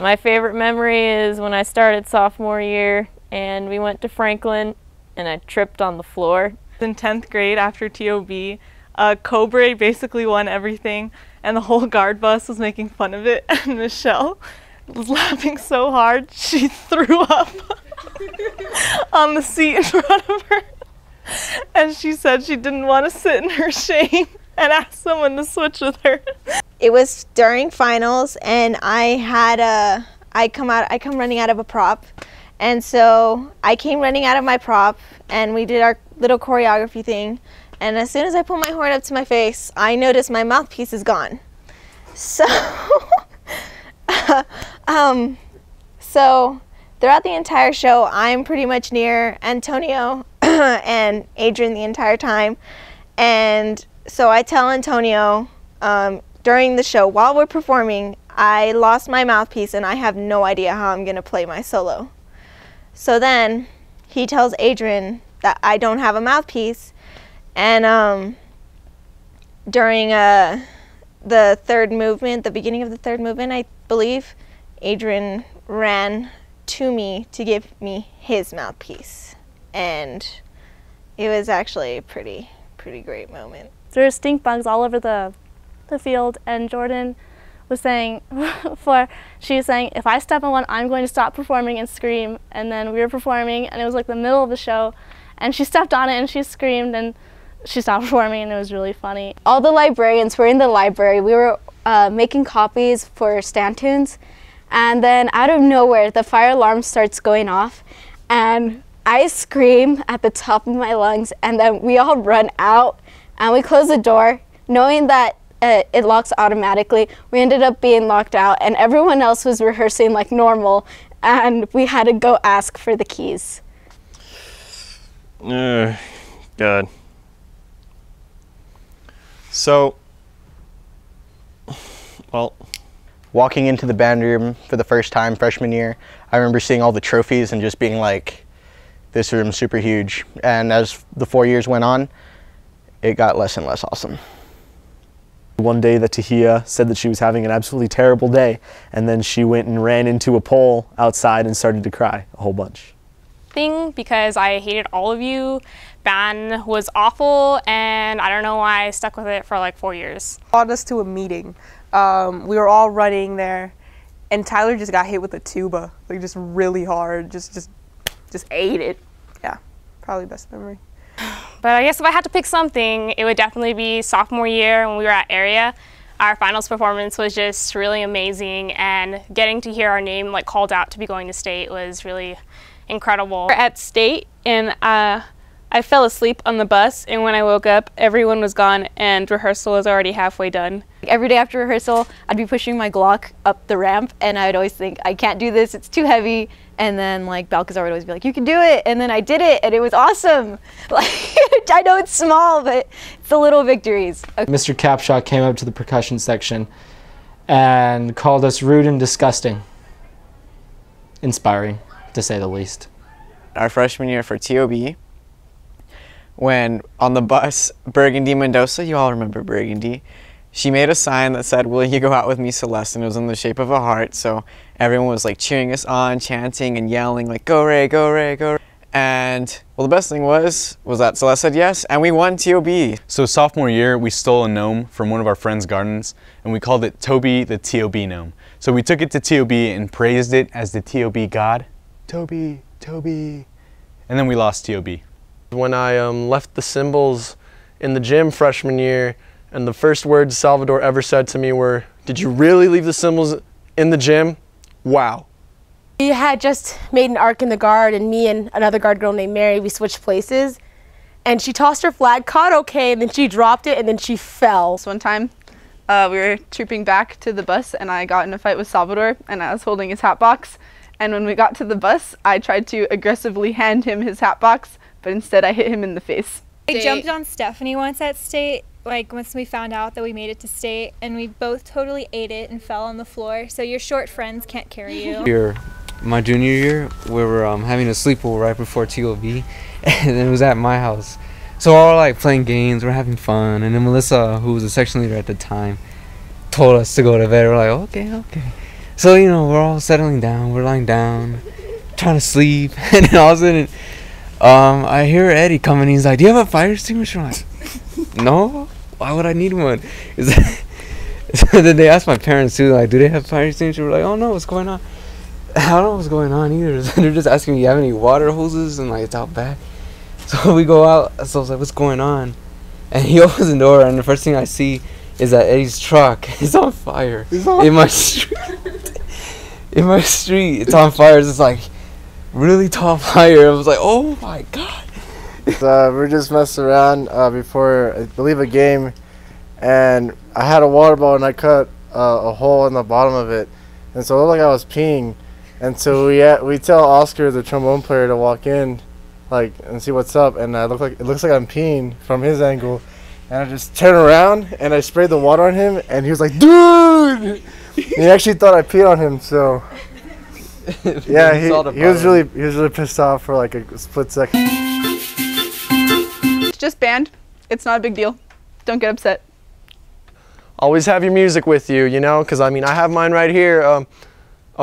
My favorite memory is when I started sophomore year and we went to Franklin and I tripped on the floor. In 10th grade after TOB, Cobra basically won everything and the whole guard bus was making fun of it, and Michelle was laughing so hard she threw up on the seat in front of her, and she said she didn't want to sit in her shame and asked someone to switch with her. It was during finals, and I come running out of a prop, and so I came running out of my prop, and we did our little choreography thing, and as soon as I put my horn up to my face, I noticed my mouthpiece is gone. So, so throughout the entire show, I'm pretty much near Antonio and Adrian the entire time, and so I tell Antonio during the show, while we're performing, I lost my mouthpiece and I have no idea how I'm going to play my solo. So then he tells Adrian that I don't have a mouthpiece, and during the third movement, the beginning of the third movement, I believe, Adrian ran to me to give me his mouthpiece, and it was actually a pretty great moment. There were stink bugs all over the field, and Jordan was saying, she was saying, if I step on one, I'm going to stop performing and scream. And then we were performing, and it was like the middle of the show, and she stepped on it and she screamed, and she stopped performing, and it was really funny. All the librarians were in the library. We were making copies for stand tunes, and then out of nowhere, the fire alarm starts going off, and I scream at the top of my lungs, and then we all run out, and we close the door, knowing that it locks automatically. We ended up being locked out, and everyone else was rehearsing like normal, and we had to go ask for the keys. God. So, well, walking into the band room for the first time freshman year, I remember seeing all the trophies and just being like, this room's super huge. And as the 4 years went on, it got less and less awesome. One day that Tahia said that she was having an absolutely terrible day, and then she went and ran into a pole outside and started to cry a whole bunch. Because I hated all of you. Band was awful, and I don't know why I stuck with it for like 4 years. Brought us to a meeting. We were all running there, and Tyler just got hit with a tuba, like just really hard, just ate it. Yeah, probably best memory. But I guess if I had to pick something, it would definitely be sophomore year when we were at area. Our finals performance was just really amazing, and getting to hear our name like called out to be going to state was really incredible. We're at state, and I fell asleep on the bus, and when I woke up, everyone was gone and rehearsal was already halfway done. Every day after rehearsal, I'd be pushing my Glock up the ramp, and I'd always think, I can't do this, it's too heavy. And then like Balcazar would always be like, you can do it. And then I did it, and it was awesome. Like, I know it's small, but it's the little victories. Mr. Capshaw came up to the percussion section and called us rude and disgusting. Inspiring, to say the least. Our freshman year for TOB, when on the bus, Burgundy Mendoza, you all remember Burgundy, she made a sign that said, will you go out with me, Celeste? And it was in the shape of a heart, so everyone was like cheering us on, chanting and yelling like, go Ray, go Ray, go Ray. And well, the best thing was that Celeste said yes, and we won TOB. So sophomore year, we stole a gnome from one of our friends' gardens, and we called it Toby the TOB gnome. So we took it to TOB and praised it as the TOB god. Toby, Toby. And then we lost TOB. When I left the cymbals in the gym freshman year, and the first words Salvador ever said to me were, did you really leave the cymbals in the gym? Wow. We had just made an arc in the guard, and me and another guard girl named Mary, we switched places, and she tossed her flag, caught okay, and then she dropped it, and then she fell. One time we were trooping back to the bus, and I got in a fight with Salvador, and I was holding his hat box, and when we got to the bus, I tried to aggressively hand him his hat box, but instead I hit him in the face. I jumped on Stephanie once at state, like once we found out that we made it to state, and we both totally ate it and fell on the floor, so your short friends can't carry you. My junior year, we were having a sleepover right before TOB, and it was at my house. So we're all like playing games, we're having fun, and then Melissa, who was the section leader at the time, told us to go to bed. We're like, okay. So, you know, we're all settling down, we're lying down, trying to sleep, and then all of a sudden, I hear Eddie coming, he's like, do you have a fire extinguisher? I'm like, no, why would I need one? So then they asked my parents too, like, do they have fire extinguisher? We're like, oh no, what's going on? I don't know what's going on either. They're just asking me, you have any water hoses? And like, it's out back. So we go out, so I was like, what's going on? And he opens the door, and the first thing I see is that Eddie's truck is on fire. In my street. In my street, it's on fire. It's like really tall fire. I was like, oh my god. We're just messing around before, I believe, a game, and I had a water bottle and I cut a hole in the bottom of it, and so it looked like I was peeing, and so we tell Oscar, the trombone player, to walk in, like, and see what's up, and it looks like I'm peeing from his angle, and I just turn around and I sprayed the water on him, and he was like, dude. He actually thought I peed on him, so yeah, he was really pissed off for like a split second. It's just band. It's not a big deal. Don't get upset. Always have your music with you, you know, because I mean, I have mine right here. Oh,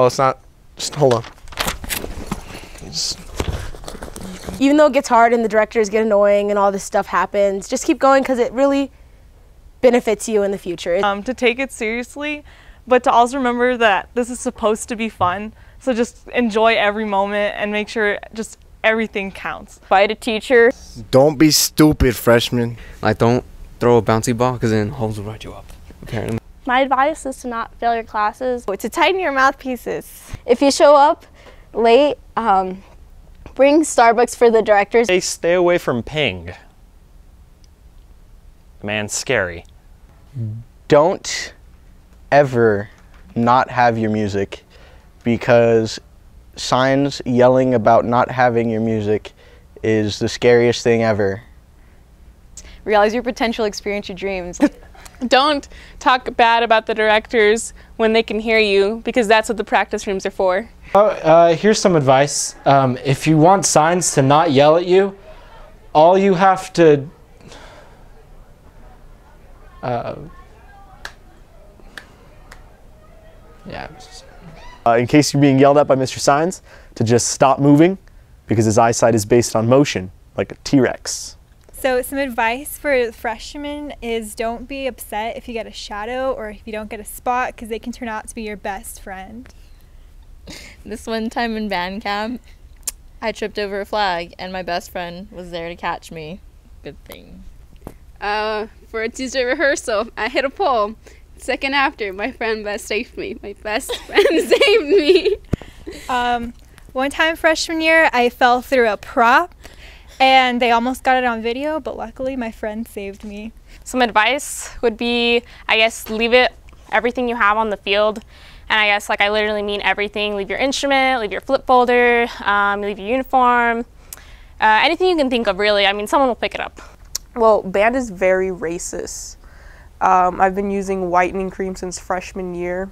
it's not. Just hold on. Even though it gets hard and the directors get annoying and all this stuff happens, just keep going because it really benefits you in the future. To take it seriously, but to also remember that this is supposed to be fun. So just enjoy every moment and make sure just everything counts. Fight a teacher. Don't be stupid, freshman. Like, don't throw a bouncy ball because then holes will ride you up, apparently. My advice is to not fail your classes. To tighten your mouthpieces. If you show up late, bring Starbucks for the directors. Hey, stay away from ping. Man, scary. Don't ever not have your music, because signs yelling about not having your music is the scariest thing ever. Realize your potential, experience your dreams. Don't talk bad about the directors when they can hear you, because that's what the practice rooms are for. Here's some advice. If you want signs to not yell at you, all you have to in case you're being yelled at by Mr. Signs, to just stop moving, because his eyesight is based on motion, like a T-Rex. So some advice for freshmen is don't be upset if you get a shadow or if you don't get a spot, because they can turn out to be your best friend. This one time in band camp, I tripped over a flag and my best friend was there to catch me. Good thing. For a Tuesday rehearsal, I hit a pole. Second after, my friend saved me. My best friend saved me. One time freshman year, I fell through a prop and they almost got it on video, but luckily my friend saved me. Some advice would be, I guess, leave everything you have on the field. And I guess, like, I literally mean everything. Leave your instrument, leave your flip folder, leave your uniform, anything you can think of, really. I mean, someone will pick it up. Well, band is very racist. I've been using whitening cream since freshman year.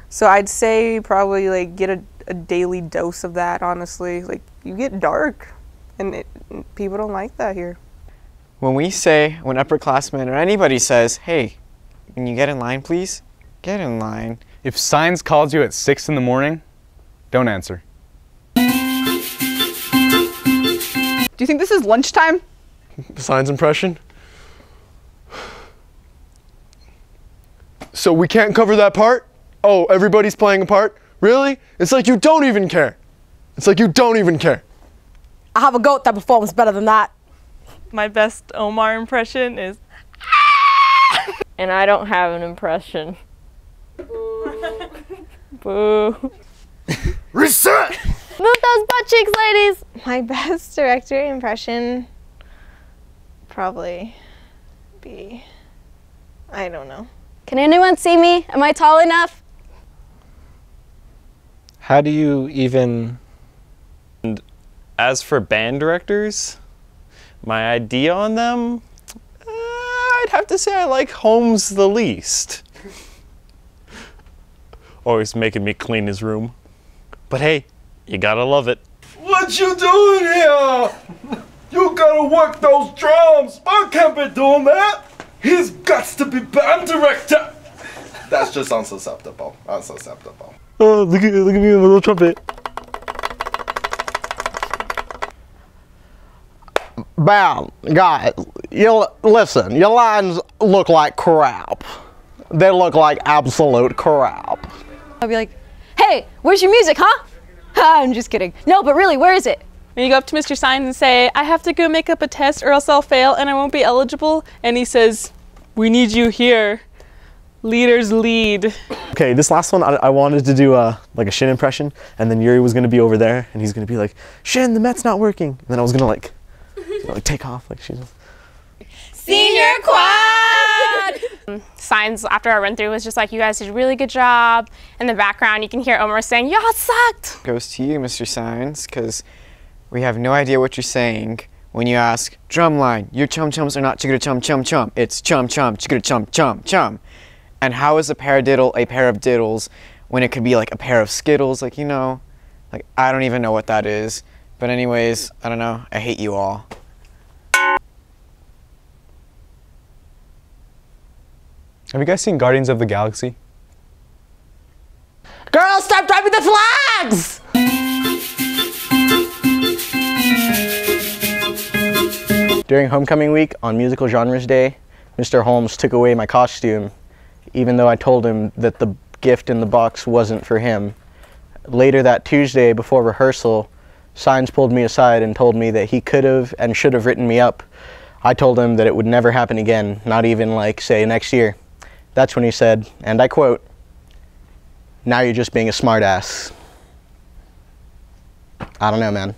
So I'd say probably, like, get a daily dose of that, honestly. Like, you get dark, and people don't like that here. When upperclassmen or anybody says, hey, can you get in line, please? Get in line. If Signs calls you at 6 in the morning, don't answer. Do you think this is lunchtime? Signs impression? So we can't cover that part? Oh, everybody's playing a part? Really? It's like you don't even care. It's like you don't even care. I have a goat that performs better than that. My best Omar impression is and I don't have an impression. Boo. Reset! Move those butt cheeks, ladies! My best director impression probably be, I don't know. Can anyone see me? Am I tall enough? How do you even... And as for band directors, my idea on them, I'd have to say I like Holmes the least. Always making me clean his room. But hey, you gotta love it. What you doing here? You gotta work those drums. I can't be doing that. He's got to be band director. That's just unsusceptible. Unsusceptible. Oh, look at me with my little trumpet. Bam, guys, listen, your lines look like crap. They look like absolute crap. I'll be like, hey, where's your music, huh? I'm just kidding. No, but really, where is it? And you go up to Mr. Signs and say, I have to go make up a test or else I'll fail and I won't be eligible. And he says, we need you here. Leaders lead. Okay, this last one, I wanted to do like a Shin impression, and then Yuri was gonna be over there, and he's gonna be like, Shin, the Met's not working. And then I was gonna like take off, like she's. Senior quad! Signs after our run through was just like, you guys did a really good job. In the background, you can hear Omar saying, y'all sucked. Goes to you, Mr. Signs, because we have no idea what you're saying when you ask, drumline, your chum-chums are not chicka-chum-chum-chum. It's chum-chum, chicka-chum-chum-chum. And how is a paradiddle a pair of diddles when it could be like a pair of skittles? Like, you know, like I don't even know what that is. But anyways, I don't know. I hate you all. Have you guys seen Guardians of the Galaxy? Girls, stop driving the flags! During homecoming week on Musical Genres Day, Mr. Holmes took away my costume, even though I told him that the gift in the box wasn't for him. Later that Tuesday before rehearsal, Signs pulled me aside and told me that he could have and should have written me up. I told him that it would never happen again, not even like, say, next year. That's when he said, and I quote, "Now you're just being a smartass." I don't know, man.